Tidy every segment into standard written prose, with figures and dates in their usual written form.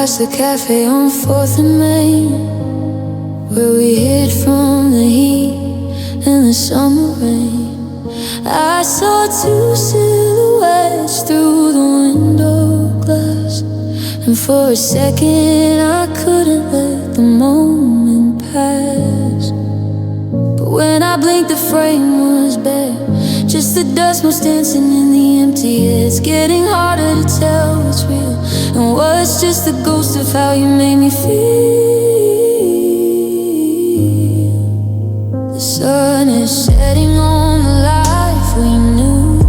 past the cafe on 4th and Main, where we hid from the heat and the summer rain. I saw two silhouettes through the window glass, and for a second I couldn't let the moment pass. But when I blinked, the frame was bare, just the dust motes dancing in the empty air. It's getting harder to tell what's real and what's just the ghost of how you made me feel. The sun is setting on the life we knew,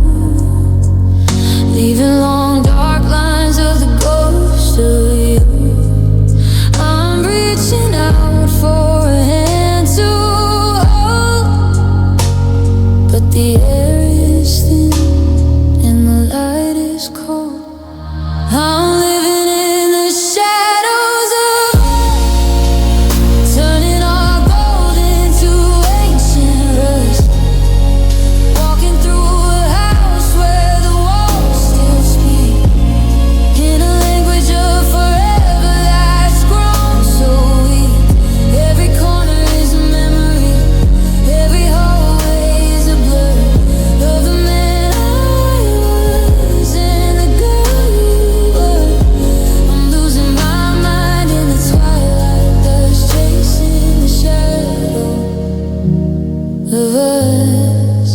leaving long dark lines of the ghost of you. I'm reaching out for a hand to hold, but the air is thin and the light is cold. I'm living in the shadows of turning our gold into ancient rust, walking through a house where the walls still speak in a language of forever that's grown so weak. Every corner is a memory, every hallway is a blur of the man I was and the girl you were. I'm losing my mind in the twilight, dust chasing the shadow of us.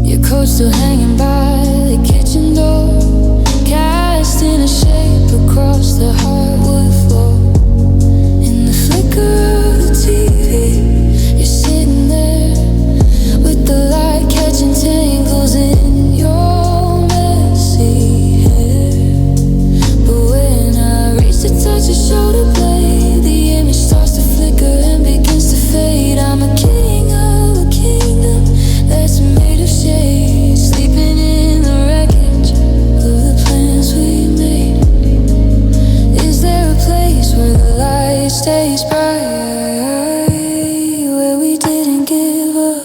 Your coat still hanging by the kitchen door, casting a shape across the hardwood floor. In the flicker of the TV, you're sitting there with the light catching tangles in your messy hair. But when I reach to touch your shoulder blade, the image starts to flicker and begins to fade. I'm a king of a kingdom that's made of shade, sleeping in the wreckage of the plans we made. Is there a place where the light stays bright, where we didn't give up,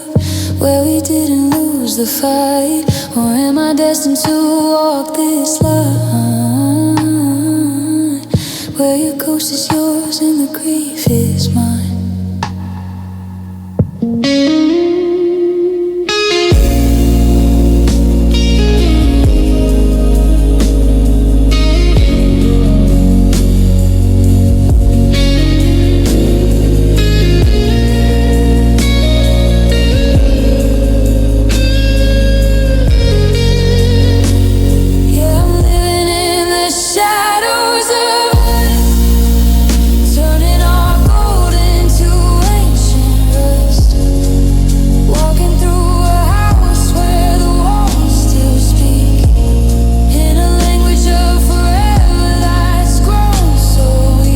where we didn't lose the fight? Or am I destined to walk this line, where your ghost is yours and the grief is mine? Yeah, I'm living in the shadows of us, turning our gold into ancient rust, walking through a house where the walls still speak in a language of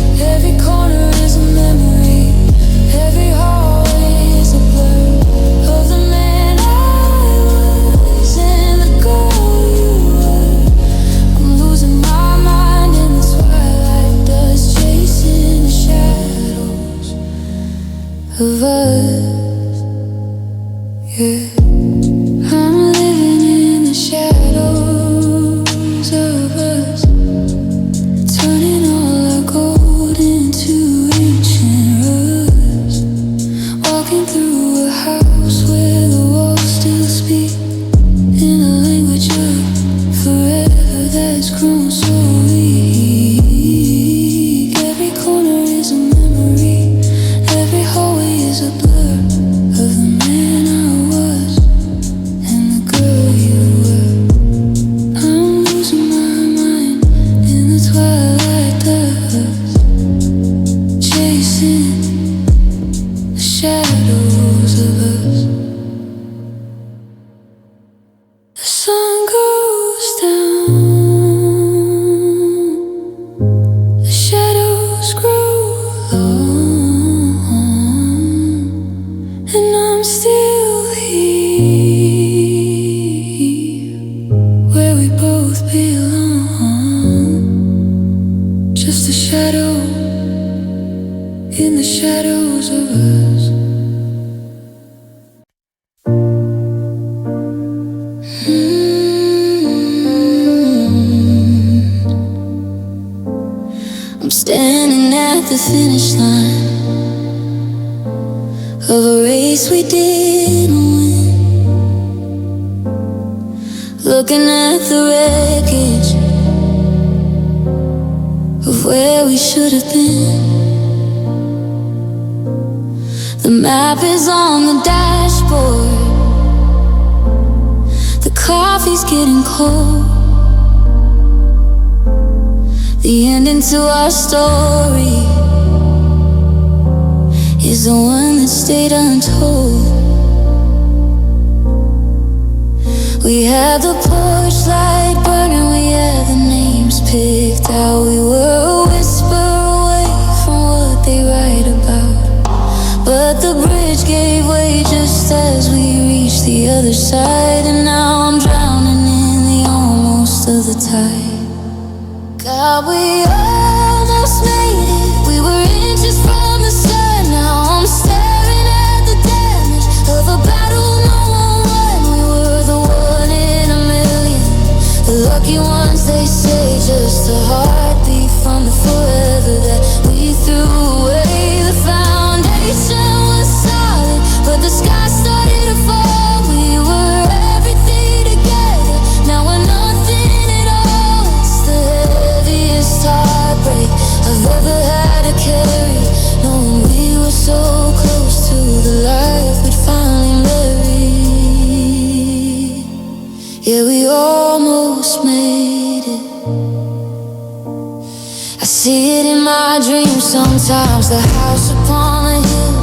forever that's grown so weak. Every corner is a memory, every hallway is a blur of the man I was and the girl you were. I'm losing my mind in the twilight, dust chasing the shadows of us. Yeah, I'm living in the shadows of us, turning all our gold into ancient rust, walking through a house where the walls still speak in a language of forever that's grown so weak. Every corner is a memory, every hallway is a blur of the man I was and the girl you were. I'm losing my mind in the twilight dust, chasing the shadows of us. The sun goes down, the shadows grow long, and I'm still here, where we both belong. Just a shadow in the shadows of us. I'm standing at the finish line of a race we didn't win, looking at the wreckage of where we should have been. The map is on the dashboard, the coffee's getting cold. The ending to our story is the one that stayed untold. We had the porch light burning, we had the names picked out. We were a whisper away from what they write about, but the bridge gave way just as we reached the other side. And now I'm drowning in the almost of the tide. God, we almost made it. We were inches from the sun. Now I'm staring at the damage of a battle no one won. We were the one in a million, the lucky ones, they say. Just a heartbeat from the forever that we threw away. The foundation was solid, but the sky started to fall. We were everything together, now we're nothing at all. It's the heaviest heartbreak I've ever had to carry, knowing we were so close to the life we'd finally marry. Yeah, we almost made it. I see it in my dreams sometimes, the house upon the hill,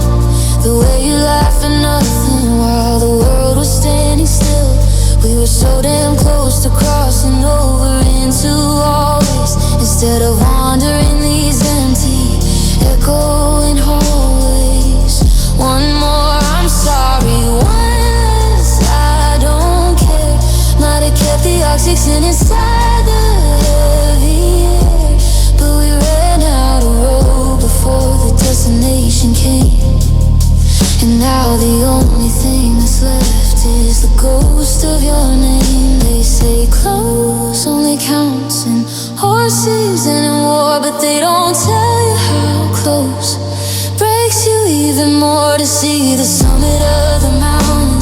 the way you laugh at nothing while the world was standing still. We were so damn close to crossing over into all this, instead of wandering these empty, echoing hallways. One more, I'm sorry, one less, I don't care. Might have kept the oxygen inside the heavy air, but we ran out of road before the destination came. And now the only thing that's left is the ghost of your name. They say close only counts in horses and in war, but they don't tell you how close breaks you even more. To see the summit of the mountain,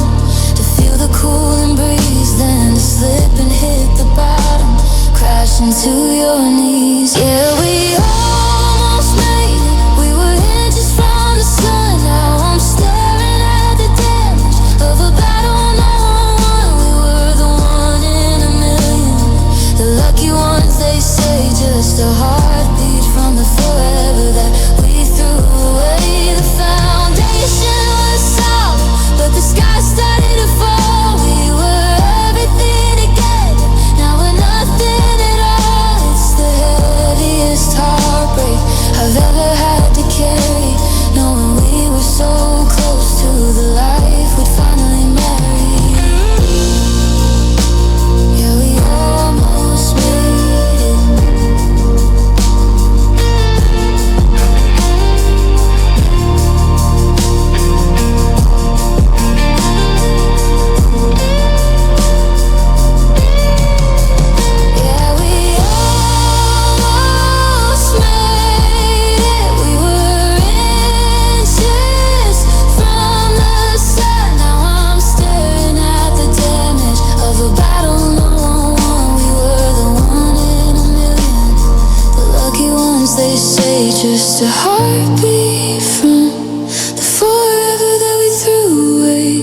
to feel the cooling breeze, then to slip and hit the bottom, crash into your knees. Yeah, we almost made it. We were inches from the sun. Now I'm staring at the damage of a battle no one won. We were the one in a million, the lucky ones, they say. Just a heartbeat from the forever that we threw away. The foundation was solid, but the sky started to fall. We were everything together, now we're nothing at all. It's the heaviest heartbreak I've ever had to carry, knowing we were so close to the life we'd finally marry. Yeah, we almost made it. Yeah, we almost made it. We were inches from the sun. Now I'm staring at the damage of a battle no one won. We were the one in a million, the lucky ones, they say. Just a heartbeat from the forever that we threw away.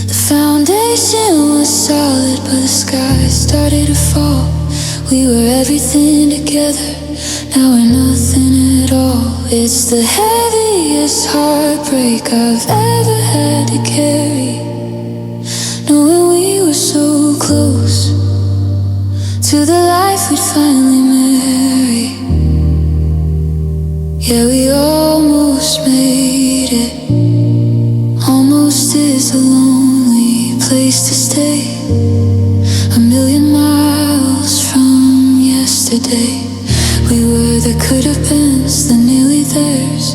The foundation was solid, but the sky started to fall. We were everything together, now we're nothing at all. It's the heaviest heartbreak I've ever had to carry, knowing we were so close to the life we'd finally marry. Yeah, we almost made it. Almost is a lonely place to stay, a million miles from yesterday. We were the could have beens, the nearly theirs,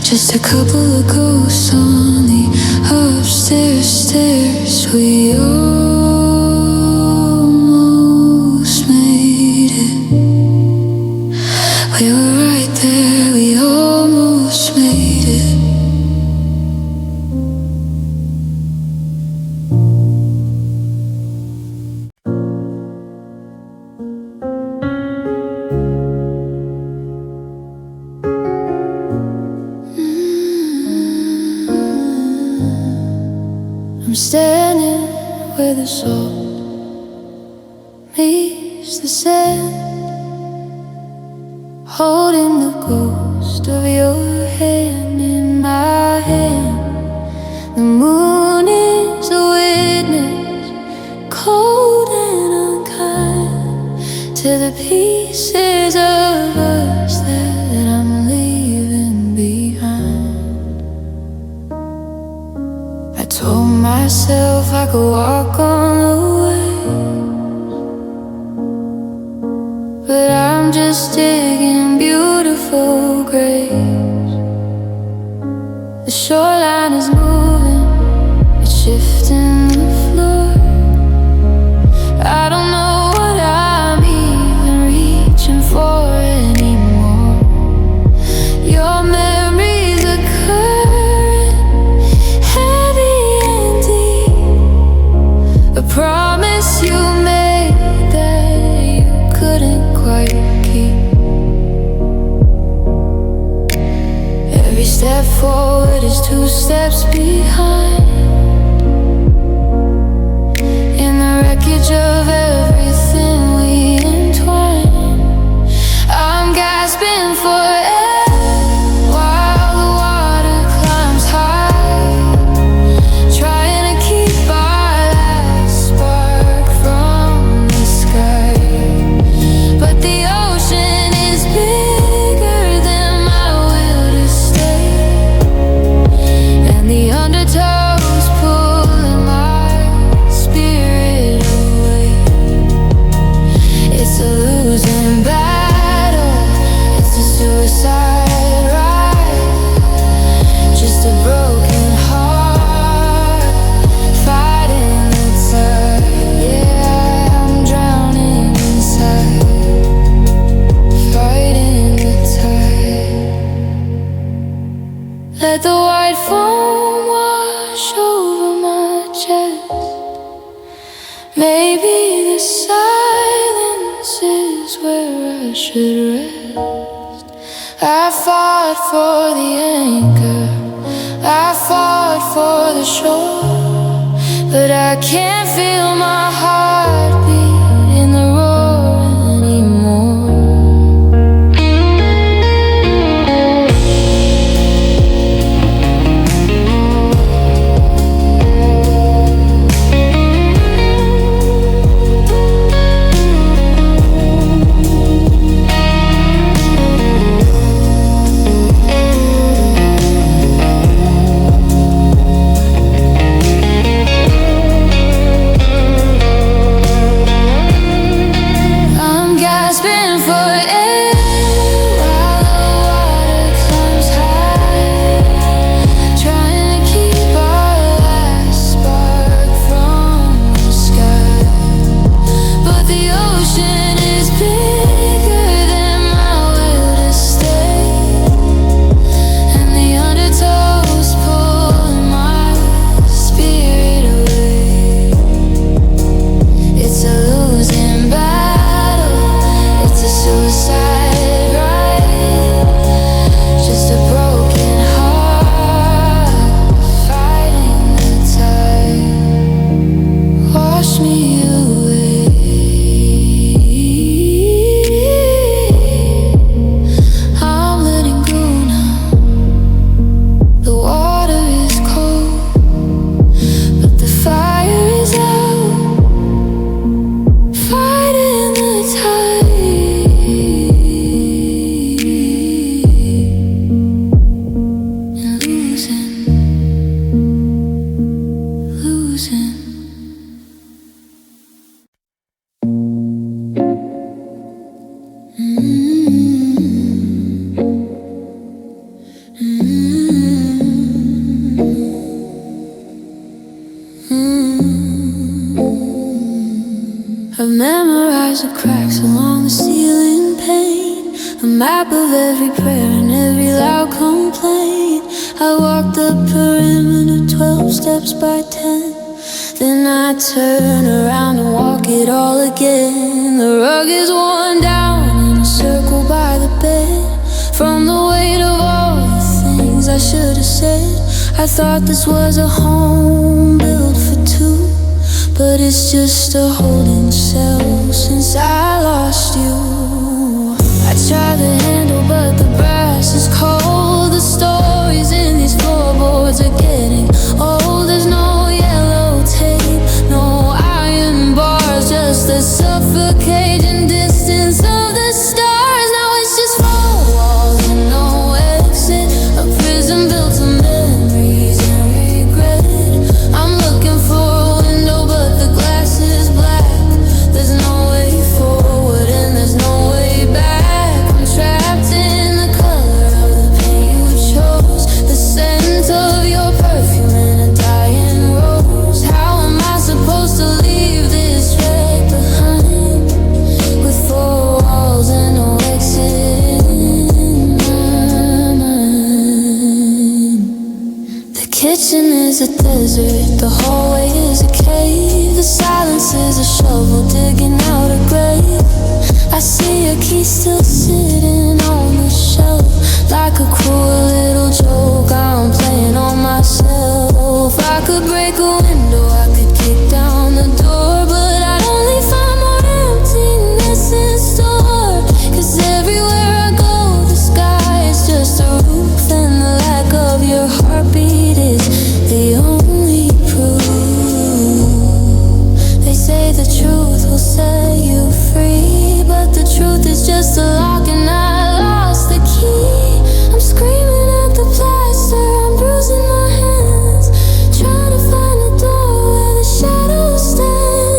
just a couple of ghosts on the upstairs stairs. We almost made it. We were right there, we almost made it. I'm standing where the salt meets the sand, holding the ghost of your hand in my hand. The moon is a witness, cold and unkind, to the pieces of us that I'm leaving behind. I told myself I could walk on the waves, but I'm just digging beautiful graves. The shoreline is moving, it's shifting the floor. I don't know what I'm even reaching for anymore. Your memory's a current, heavy and deep, a promise you made that you couldn't quite keep. Every step forward is two steps behind, in the wreckage of everything we entwine. I'm gasping for air while the water climbs high, trying to keep our last spark from the sky. But the ocean is bigger than my will to stay, and the undertow's pulling my spirit away. It's a losing battle, it's a suicide ride, just a broken heart fighting the tide. Yeah, I'm drowning inside, fighting the tide. Let the white foam wash over my chest. Maybe the silence is where I should rest. I fought for the anchor, I fought for the shore, but I can't feel my heartbeat in the roar anymore. map of every prayer and every loud complaint. I walk the perimeter 12 steps by 10. Then I turn around and walk it all again. The rug is worn down in a circle by the bed. From the weight of all the things I should have said, I thought this was a home built for two, but it's just a holding cell since I lost you. I try to handle, but the brass is cold. The stories in these floorboards are getting old. There's no yellow tape, no iron bars, just the suffocating distance of the stars. Now it's just four walls and no exit, a prison built of memories and regret. I'm looking for a window, but the glass is black. There's no way forward and there's no way back. I'm trapped in the color of the paint you chose, the scent of your perfume in a dying rose. How am I supposed to leave this wreck behind, with four walls and no exit in my mind? The kitchen is a desert, the hallway is a cave, the silence is a shovel digging out a grave. I see a key still sitting on the shelf, like a cruel little joke I'm playing on myself. I could break a window, I could kick down the door, but I'd only find more emptiness in store. 'Cause everywhere I go, the sky is just a roof, and the lack of your heartbeat is the only proof. They say the truth will set you free, but the truth is just a lock and I lost the key. I'm screaming at the plaster, I'm bruising my hands, trying to find a door where the shadows stand.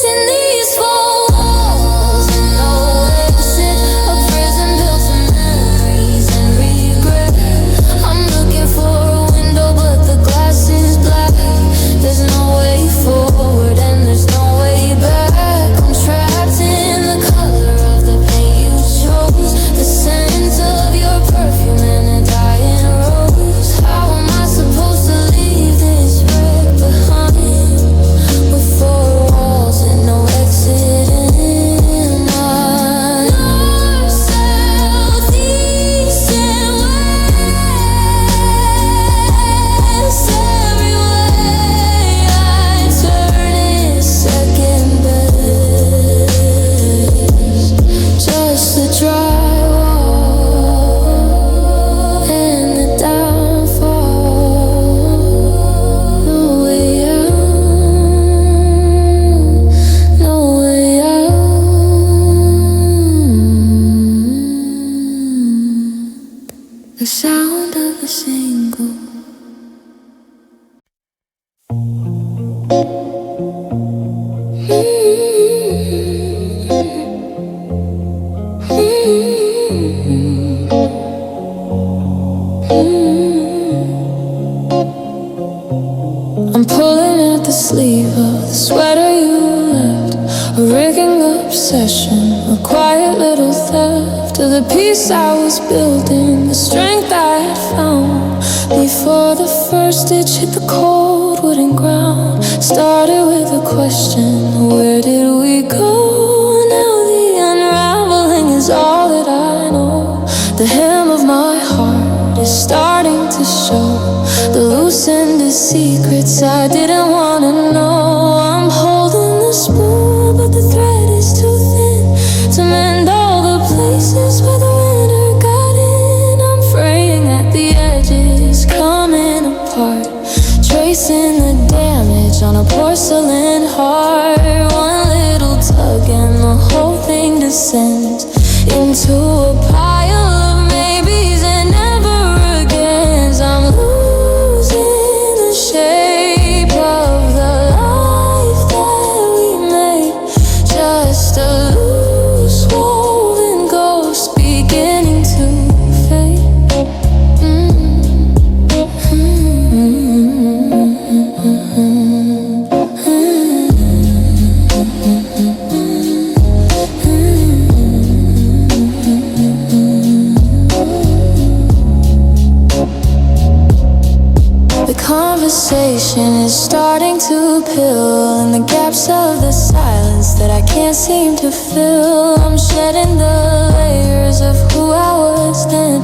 In these four walls and no exit, a prison built of memories and regret. I'm looking for a window, but the glass is black. There's no way forward and there's no way back. I'm trapped in the color of the paint you chose, the scent of your perfume in a dying rose. How am I supposed to leave this wreck behind, with four walls and no exit in my north, south, east and west? Every way I turn is second best. Just the drywall and the downfall. No way out, no way out. The sound of a single. I'm pulling at the sleeve of the sweater you left, a rigging obsession, a quiet little theft of the peace I was building, the strength I had found before the first stitch hit the cold wooden ground. Started with a question, where did we go? Now the unraveling is all that I know. The hem of my heart is starting to show, the loose end of secrets I didn't wanna know. I'm holding the spool, but the thread is too thin to mend all the places where the winter got in. I'm fraying at the edges, coming apart, tracing the damage on a porcelain heart. One little tug and the whole thing descends into a pile of maybes and never agains. I'm losing the shape of the life that we made, just a loose woven ghost beginning to fade. ocean is starting to pill in the gaps of the silence that I can't seem to fill. I'm shedding the layers of who I was then,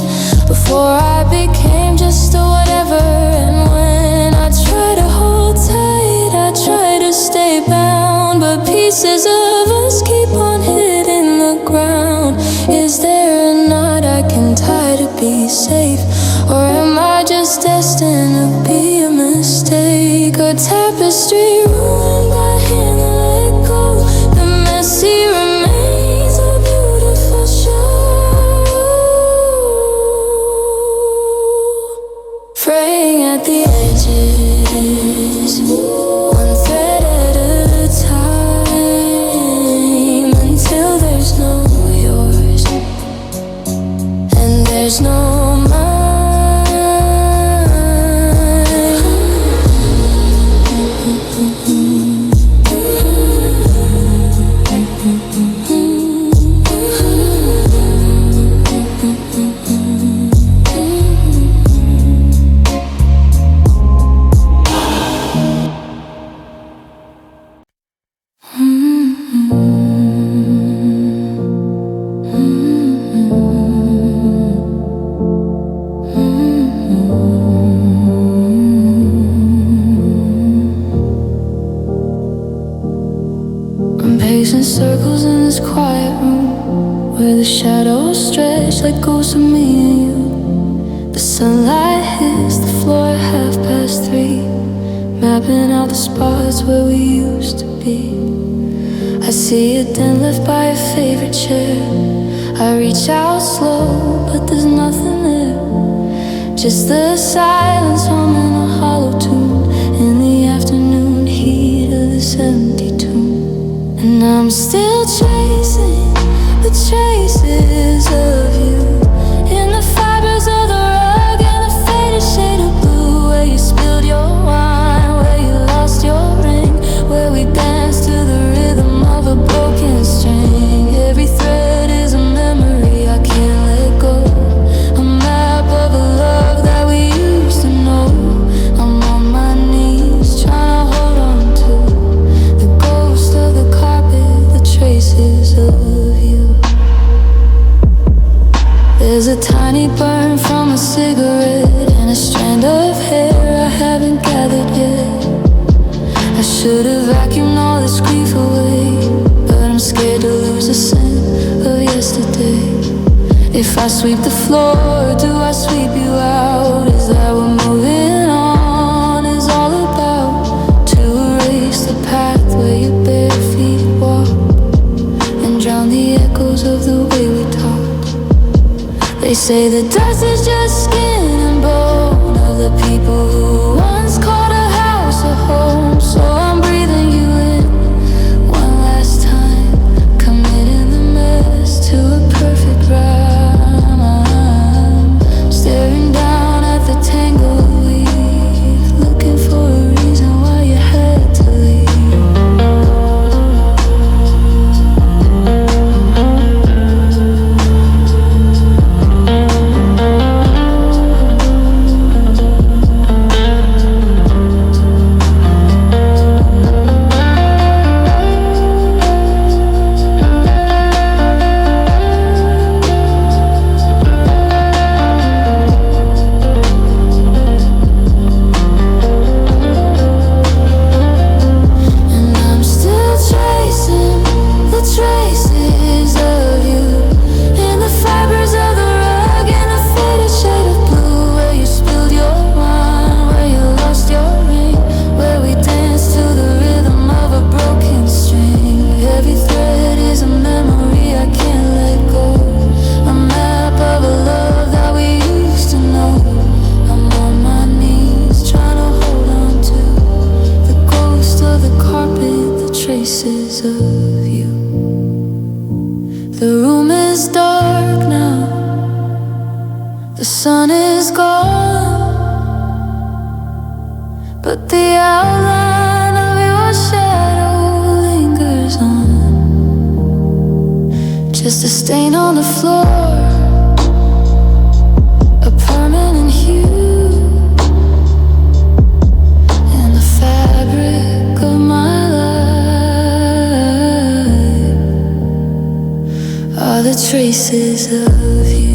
before I became just a whatever. And when I try to hold tight, I try to stay bound, but pieces of us keep on hitting the ground. Is there a knot I can tie to be safe? Or am I just destined to be a mistake? A tapestry ruined by hand that let go. The messy remains a beautiful show, fraying at the edges, one thread at a time, until there's no yours and there's no mine. Pacing circles in this quiet room, where the shadows stretch like ghosts of me and you. The sunlight hits the floor at 3:30, mapping out the spots where we used to be. I see a dent left by a favorite chair. I reach out slow, but there's nothing there, just the silence humming a hollow tune in the afternoon heat of this empty tomb. And I'm still chasing the traces of you in the fibers of the rug and the faded shade of blue, where you spilled your wine, where you lost your ring, where we danced to the rhythm of a broken string. Every thread is a memory I can't let go, a map of a love that we used to know. I'm on my knees trying to hold on to the ghost of the carpet, the traces of you. There's a tiny burn from a cigarette and a strand of hair I haven't gathered yet. I should have vacuumed all this grief away, but I'm scared to lose the scent of yesterday. If I sweep the floor, do I sweep you out? Is that what moving on is all about? To erase the path where your bare feet walk and drown the echoes of the way we talked. They say the dust is just skin and bone of the people who once called a house a home. So I'm breathing you in one last time, committing the mess to a perfect rhyme. I'm staring down at the tangle weave, looking for a reason why you had to leave. And I'm still chasing the traces of you in the fibers of the rug and a faded shade of blue, where you spilled your wine, where you lost your ring, where we danced to the rhythm of a broken string. Every thread is a memory I can't let go, a map of a love that we used to know. I'm on my knees trying to hold on to the ghost of the carpet, the traces of you. The room is dark now, the sun is gone, but the outline of your shadow lingers on, just a stain on the floor, a permanent hue, and the are the traces of you.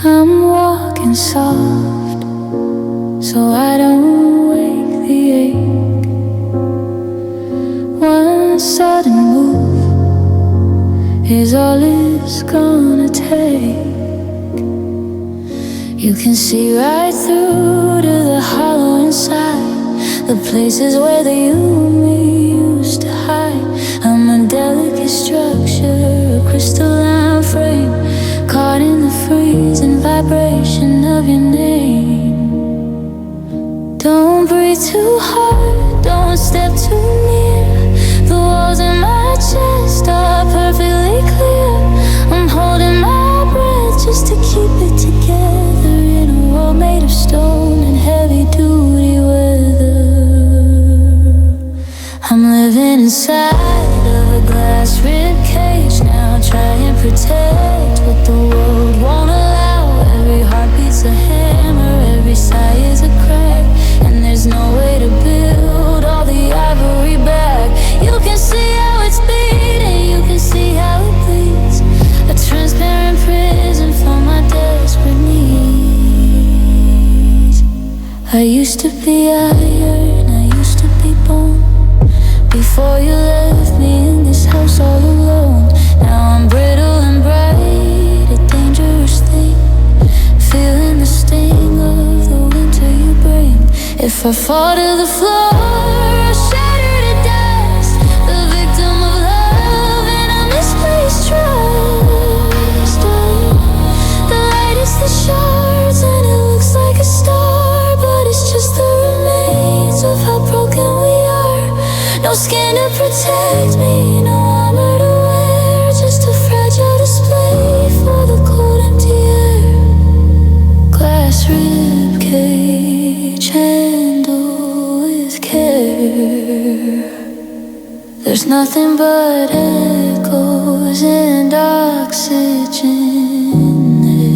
I'm walking soft so I don't wake the ache. One sudden move is all it's gonna take. You can see right through to the hollow inside, the places where the you and me used to hide. I'm a delicate structure, a crystalline frame, caught in the freezing vibration of your name. Don't breathe too hard, don't step too near. The walls in my chest are perfectly clear. I'm holding my breath just to keep it together in a world made of stone and heavy duty weather. I'm living inside of a glass rib cage now, try and protect what the world won't allow. Every heartbeat's a hammer, every sigh is a crack, and there's no way to build all the ivory back. You can see how it's beating, you can see how it bleeds, a transparent prison for my desperate needs. I used to be iron, I used to be bone, before you left me in this house all alone. Now I'm brittle and bright, a dangerous thing, feeling the sting of the winter you bring. If I fall to the floor, I'll shatter to dust, the victim of love and a misplaced trust. The light is the shards and it looks like a star, but it's just the remains of how broken we are. No skin to protect me, no armor to wear, just a fragile display for the cold empty air. Glass rib cage, handle with care. There's nothing but echoes and oxygen there.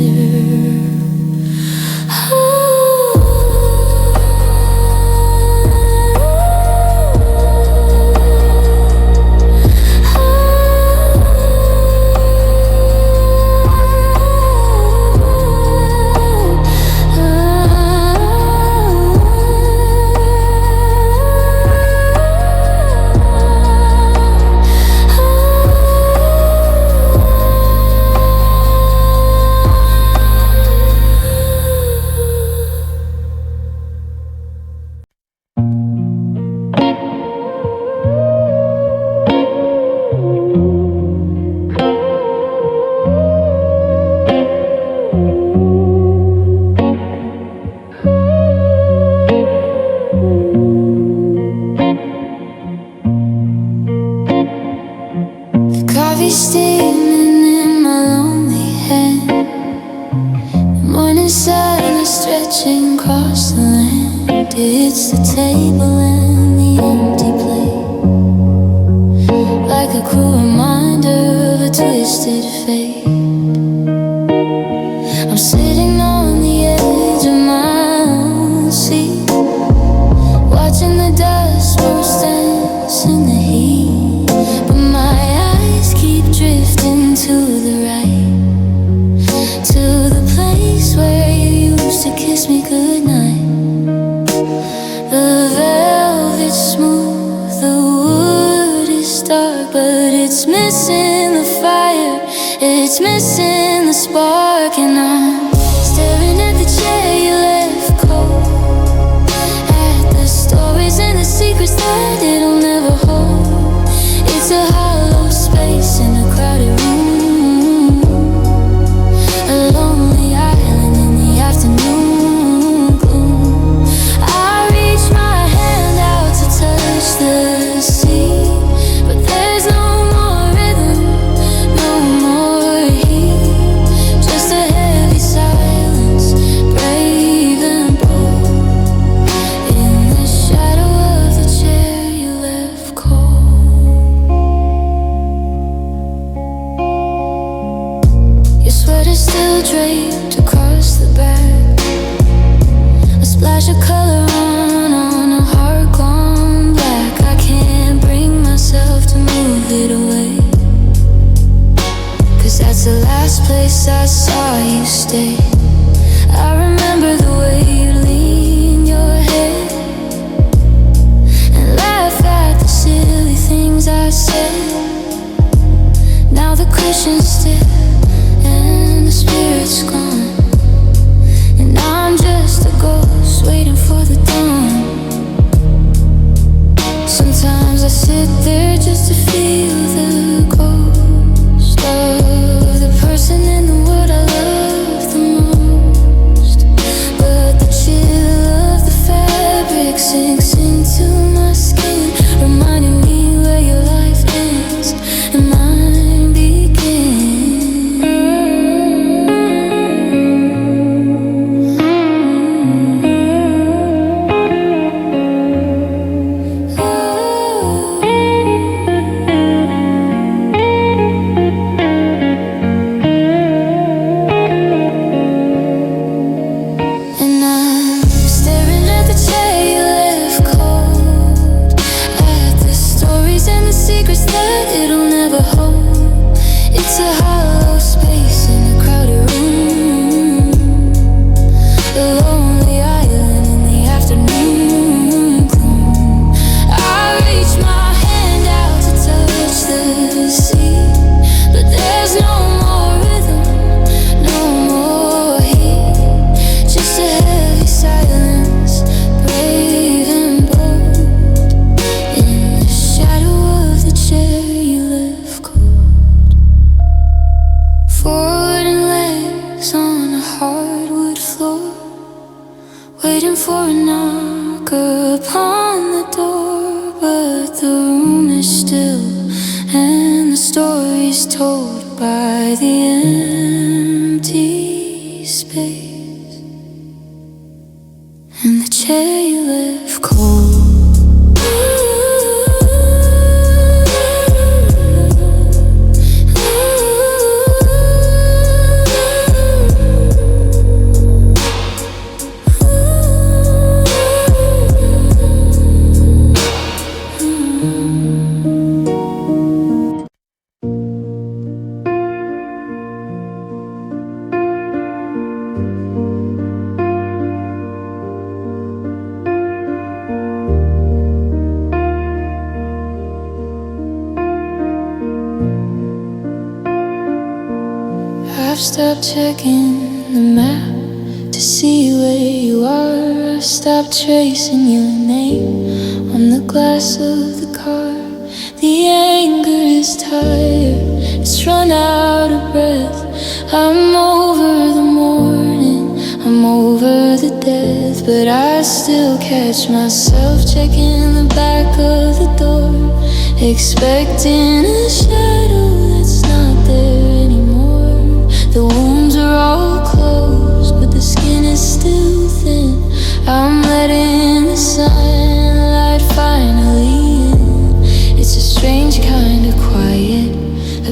Coffee steaming in my lonely hand, the morning sun is stretching across the land. It's the table and the empty plate, like a cruel reminder of a twisted fate. I'm sitting on the edge of my own seat, watching the dust roast dance in the heat, but my eyes keep drifting to the right, to the place where you used to kiss me goodnight. The velvet's smooth, the wood is dark, but it's missing the fire, it's missing the spark. And I'm staring at the chair you left cold, at the stories and the secrets that it'll never hold. It's a hollow space in a crowded room, a lonely island in the afternoon gloom. I reach my hand out to touch the sea, but there's no more rhythm, but it's still draped across the back. A splash of color on a heart gone black. I can't bring myself to move it away, 'cause that's the last place I saw you stay. I remember the way you lean your head and laugh at the silly things I said. Now the cushion's stiff and the spirit's gone, and I'm just a ghost waiting for the dawn. Sometimes I sit there just to feel the ghost of the person in the world I love the most. But the chill of the fabric sinks into my skin, reminding me where your life ends and mine begins. And I'm staring at the chair you left cold, at the stories and the secrets that it'll never hold. It's a hollow space in a crowded room, a lonely island in the afternoon gloom. I reach my hand out to touch the sea, but there's no more rhythm, no more heat, just a heavy silence, brave and bold, in the shadow of the chair you left cold. Four wooden legs on a hardwood floor, waiting for a knock upon the door. But the room is still and the story's told by the empty space and the chair you left cold. I've stopped checking the map to see where you are. I've stopped tracing your name on the glass of the car. The anger is tired, it's run out of breath. I'm over the morning, I'm over the death, but I still catch myself checking the back of the door, expecting a shadow that's not there anymore. The wounds are all closed, but the skin is still thin. I'm letting the sunlight finally in. It's a strange kind of quiet,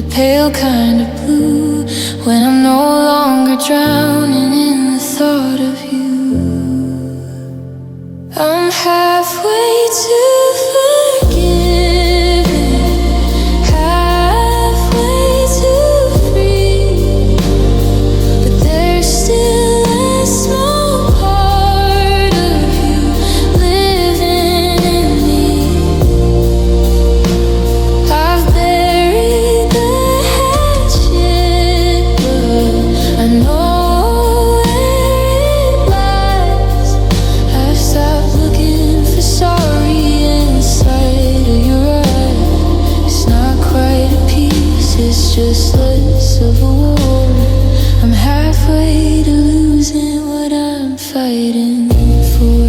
a pale kind of blue, when I'm no longer drowning in the thought of you. I'm halfway to forgiving, halfway to free, but there's still a small part of you living in me. I've buried the hatchet, but I know where it lies. I've stopped looking for sorry inside of your eyes. It's not quite a peace, it's just less of a war. I'm halfway to losing what I'm fighting for.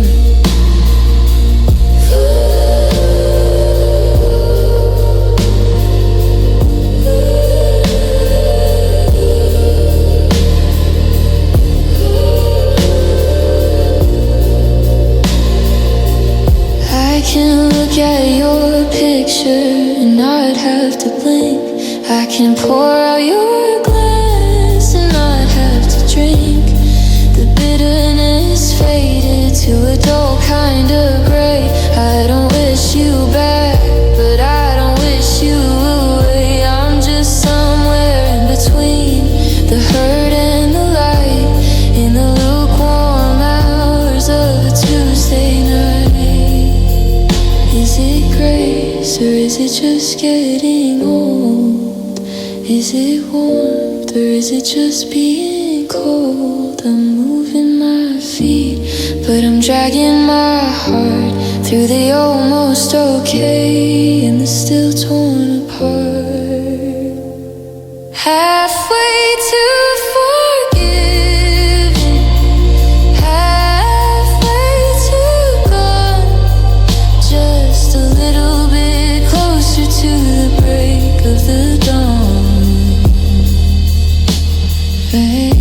I can look at your picture and I'd have to blink. I can pour out your glass and I'd bitterness faded to a dull kind of gray. I don't wish you back, but I don't wish you away. I'm just somewhere in between the hurt and the light, in the lukewarm hours of a Tuesday night. Is it grace or is it just getting old? Is it warmth or is it just being cold? I'm moving my feet, but I'm dragging my heart through the almost okay and the still torn apart. Halfway to forgiving, halfway to gone, just a little bit closer to the break of the dawn. Babe.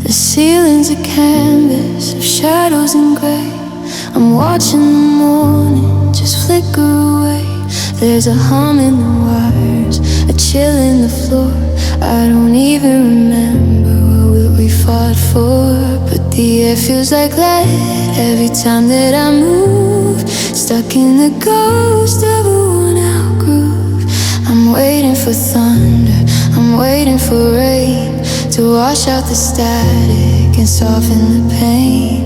The ceiling's a canvas of shadows and grey. I'm watching the morning just flicker away. There's a hum in the wires, a chill in the floor. I don't even remember what we fought for, but the air feels like lead every time that I move. Stuck in the ghost of a worn-out groove. I'm waiting for thunder, I'm waiting for rain to wash out the static and soften the pain.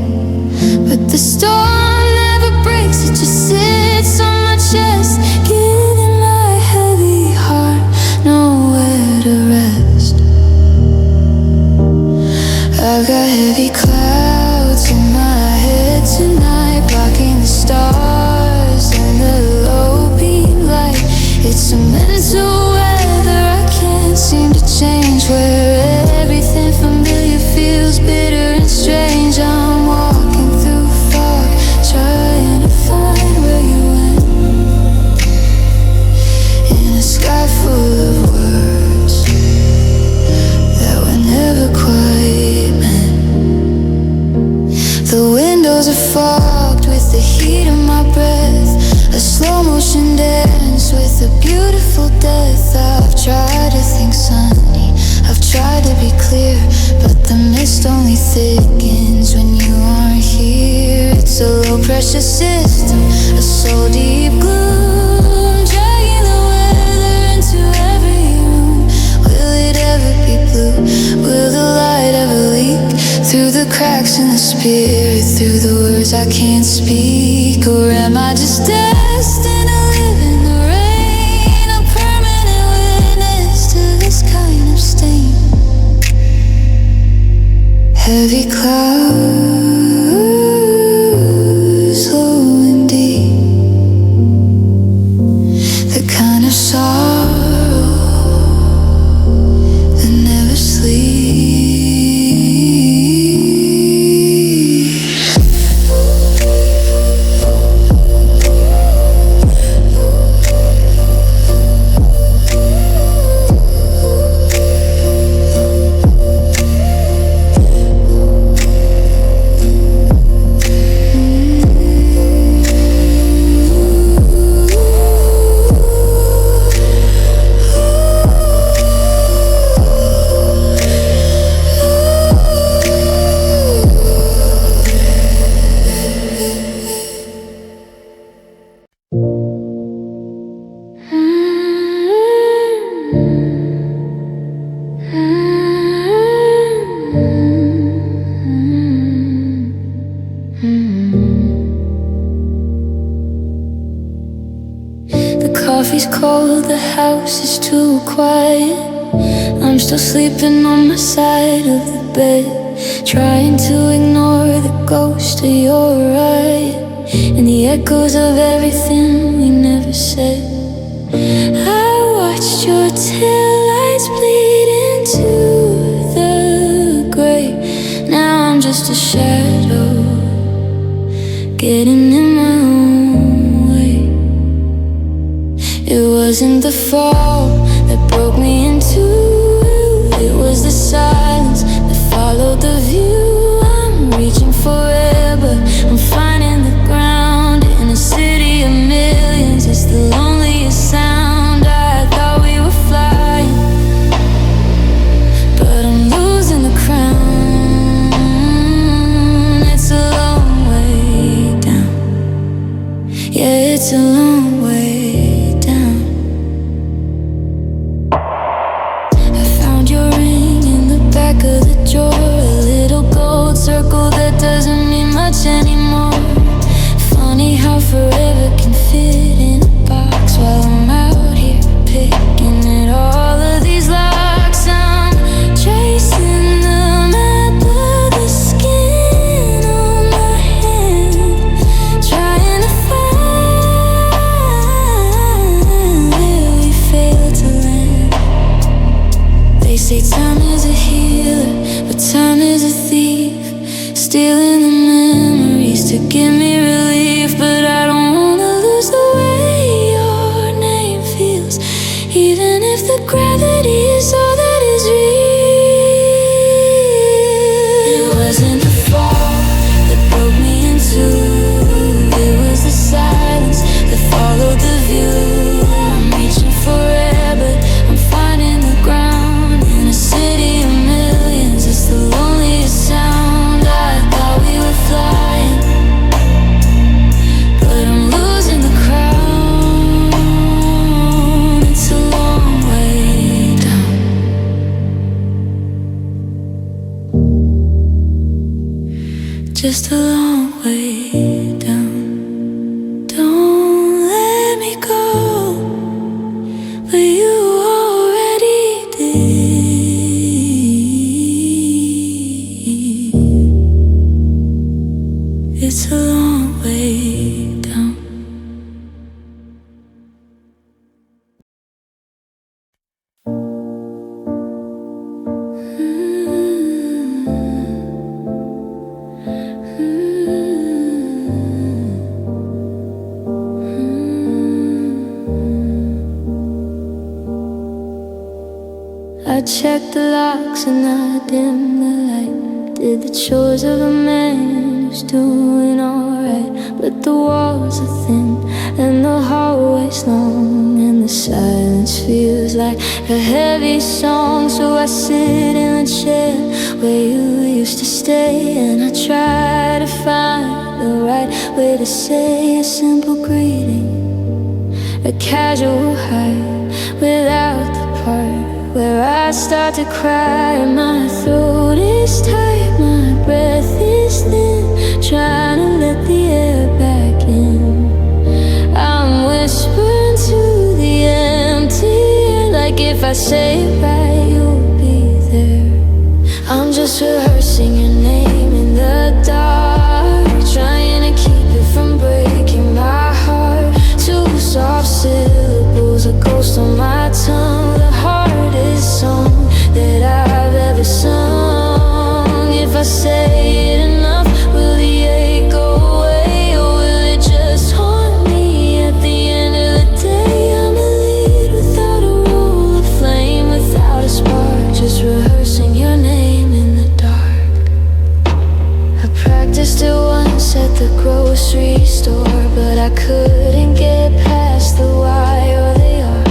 But the storm never breaks, it just sits on my chest, giving my heavy heart nowhere to rest. I've got heavy clouds in my head tonight, blocking the stars and the low beam light. It's a mental weather I can't seem to change, where everything familiar feels bitter and strange. I'm walking through fog, trying to find where you went, in a sky full of words that were never quite meant. The windows are fogged with the heat of my breath, a slow motion dance with a beautiful death. I've tried to think sunny, I've tried to be clear, but the mist only thickens when you aren't here. It's a low pressure system, a soul deep gloom, dragging the weather into every room. Will it ever be blue? Will the light ever leak through the cracks in the spirit, through the words I can't speak? Or am I just destined to live in the rain, a permanent witness to this kind of stain? Heavy clouds, low and deep, the kind of sorrow that never sleeps. Coffee's cold, the house is too quiet. I'm still sleeping on my side of the bed, trying to ignore the ghost of your riot and the echoes of everything we never said. I watched your taillights bleed into the gray. Now I'm just a shadow, getting in my own way. It wasn't the fall that broke me in two. It was the silence that followed the view. I'm reaching for air, but I'm finding the ground in a city of millions. It's the loneliest sound. I thought we were flying, but I'm losing the crown. It's a long way down. Yeah, it's a long way down. I found your ring in the back of the drawer, a little gold circle that doesn't mean much anymore. Funny how forever can fit in a box while I'm out here picking at all of these locks. I'm tracing them at the skin on my hand, trying to find where we failed to land. They say time is a healer, but time is a thief, stealing the memories to give me relief. But I don't wanna lose the way your name feels, even if the gravity is all that is real. It wasn't the fall that broke me in two. It was the silence that followed the view. I'm reaching for air, but I'm finding the ground in a city of millions. It's the loneliest sound. I thought we were flying, but I'm losing the crown. It's a long way down. Just a long way down. Don't let me go, but you already did. It's a long way down. I checked the locks and I dimmed the light. Did the chores of a man who's doing alright. But the walls are thin and the hallway's long, and the silence feels like a heavy song. So I sit in the chair where you used to stay, and I try to find the right way to say a simple greeting, a casual hi, without the part where I start to cry. My throat is tight, my breath is thin, trying to let the air back in. I'm whispering to the empty air, like if I say it right, you'll be there. I'm just rehearsing your name in the dark, trying to keep it from breaking my heart. Two soft syllables, a ghost on my tongue, the hardest song that I've ever sung. If I say it enough, will the ache go away, or will it just haunt me at the end of the day? I'm a lead without a rule, a flame without a spark, just rehearsing your name in the dark. I practiced it once at the grocery store, but I couldn't get past the why or the are.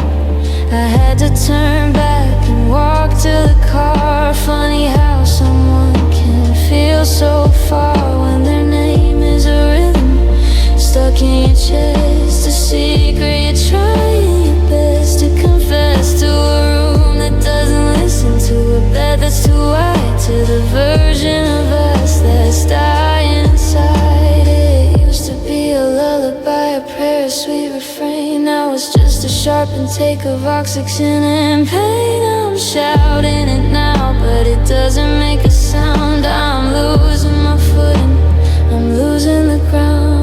I had to turn back and walk to the car. Funny how someone can feel so far when their name is a rhythm stuck in your chest, a secret you're trying your best to confess to, a room that doesn't listen to, a bed that's too wide, to the version of us that's dying inside. It used to be a lullaby, a prayer, a sweet refrain. Now it's just a sharp intake of oxygen and pain. I'm shouting it now, but it doesn't make a sound. I'm losing my footing, I'm losing the ground.